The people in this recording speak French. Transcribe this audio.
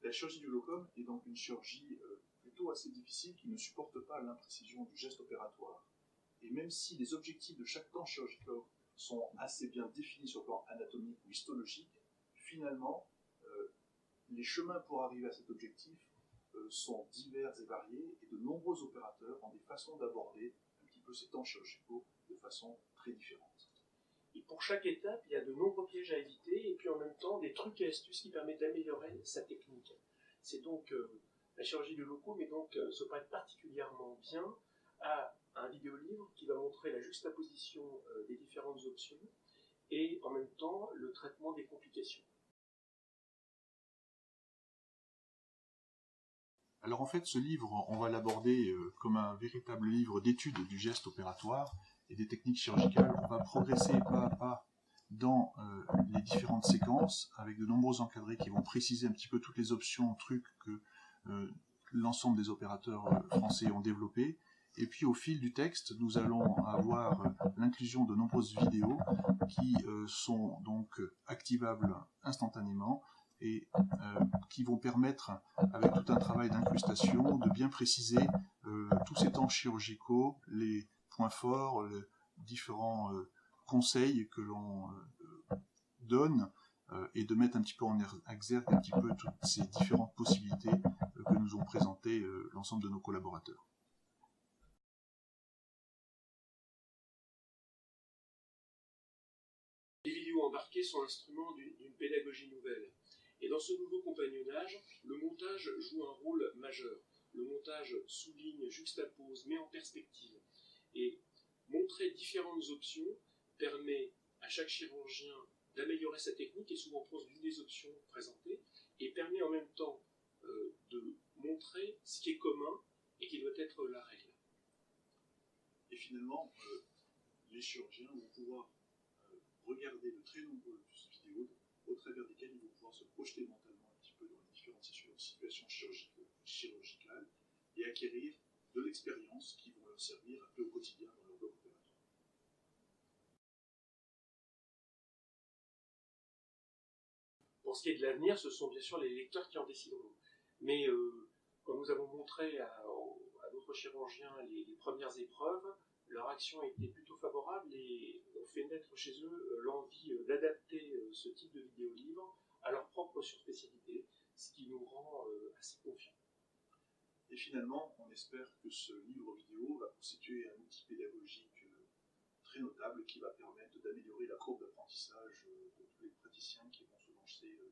La chirurgie du glaucome est donc une chirurgie plutôt assez difficile qui ne supporte pas l'imprécision du geste opératoire. Et même si les objectifs de chaque temps chirurgical sont assez bien définis sur le plan anatomique ou histologique, finalement, les chemins pour arriver à cet objectif sont divers et variés, et de nombreux opérateurs ont des façons d'aborder un petit peu ces temps chirurgicaux de façon très différente. Et pour chaque étape, il y a de nombreux pièges à éviter, et puis en même temps, des trucs et astuces qui permettent d'améliorer sa technique. C'est donc la chirurgie du glaucome, mais donc se prête particulièrement bien à un vidéolivre qui va montrer la juxtaposition des différentes options, et en même temps, le traitement des complications. Alors en fait, ce livre, on va l'aborder comme un véritable livre d'étude du geste opératoire et des techniques chirurgicales. On va progresser pas à pas dans les différentes séquences, avec de nombreux encadrés qui vont préciser un petit peu toutes les options, trucs que l'ensemble des opérateurs français ont développés. Et puis au fil du texte, nous allons avoir l'inclusion de nombreuses vidéos qui sont donc activables instantanément, et qui vont permettre, avec tout un travail d'incrustation, de bien préciser tous ces temps chirurgicaux, les points forts, les différents conseils que l'on donne, et de mettre un petit peu en exergue un petit peu toutes ces différentes possibilités que nous ont présentées l'ensemble de nos collaborateurs. Les vidéos embarquées sont l'instrument d'une pédagogie nouvelle. Et dans ce nouveau compagnonnage, le montage joue un rôle majeur. Le montage souligne, juxtapose, met en perspective. Et montrer différentes options permet à chaque chirurgien d'améliorer sa technique et souvent pose l'une des options présentées, et permet en même temps de montrer ce qui est commun et qui doit être la règle. Et finalement, les chirurgiens vont pouvoir regarder de très nombreuses vidéos au travers desquelles ils vont pouvoir se projeter mentalement un petit peu dans les différentes situations chirurgicales et acquérir de l'expérience qui vont leur servir un peu au quotidien dans leur bloc opératoire. Pour ce qui est de l'avenir, ce sont bien sûr les lecteurs qui en décideront. Mais quand nous avons montré à d'autres chirurgiens les premières épreuves, leur action a été plutôt favorable et ont fait naître chez eux l'envie d'adapter ce type de vidéolivre à leur propre surspécialité, ce qui nous rend assez confiants. Et finalement, on espère que ce livre vidéo va constituer un outil pédagogique très notable qui va permettre d'améliorer la courbe d'apprentissage de tous les praticiens qui vont se lancer